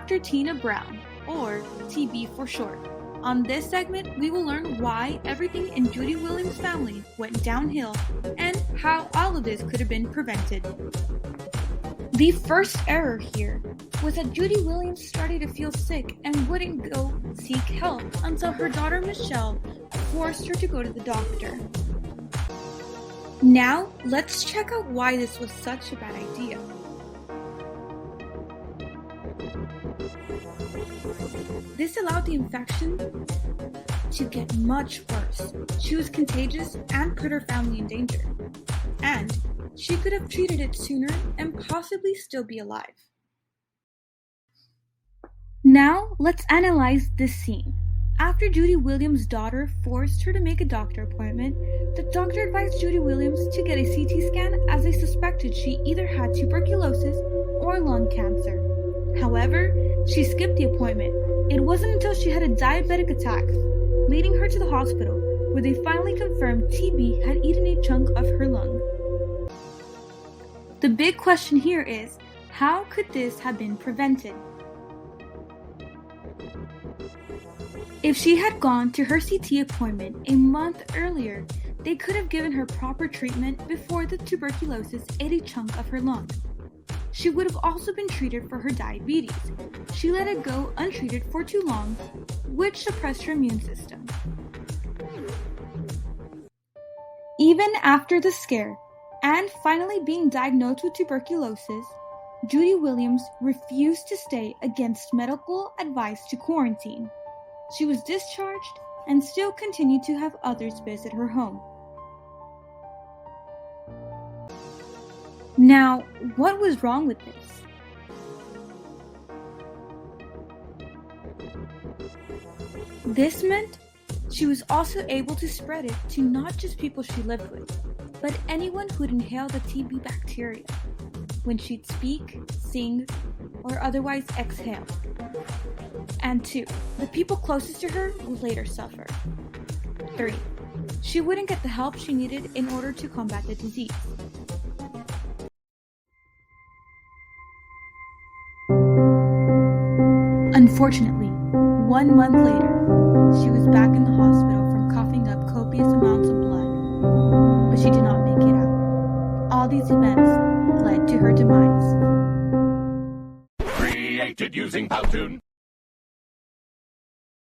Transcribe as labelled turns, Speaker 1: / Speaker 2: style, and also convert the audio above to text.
Speaker 1: Dr. Tina Brown, or TB for short. On this segment, we will learn why everything in Judy Williams' family went downhill and how all of this could have been prevented. The first error here was that Judy Williams started to feel sick and wouldn't go seek help until her daughter Michelle forced her to go to the doctor. Now, let's check out why this was such a bad idea. This allowed the infection to get much worse. She was contagious and put her family in danger. And she could have treated it sooner and possibly still be alive. Now, let's analyze this scene. After Judy Williams' daughter forced her to make a doctor appointment, the doctor advised Judy Williams to get a CT scan as they suspected she either had tuberculosis or lung cancer. However, she skipped the appointment. It wasn't until she had a diabetic attack, leading her to the hospital, where they finally confirmed TB had eaten a chunk of her lung. The big question here is, how could this have been prevented? If she had gone to her CT appointment a month earlier, they could have given her proper treatment before the tuberculosis ate a chunk of her lung. She would have also been treated for her diabetes. She let it go untreated for too long, which suppressed her immune system. Even after the scare, and finally being diagnosed with tuberculosis, Judy Williams refused to stay against medical advice to quarantine. She was discharged and still continued to have others visit her home. Now, what was wrong with this? This meant she was also able to spread it to not just people she lived with, but anyone who'd inhale the TB bacteria when she'd speak, sing, or otherwise exhale. And 2, the people closest to her would later suffer. 3, she wouldn't get the help she needed in order to combat the disease. Unfortunately, 1 month later, she was back in the hospital from coughing up copious amounts of blood, but she did not make it out. All these events led to her demise.
Speaker 2: Created using Powtoon.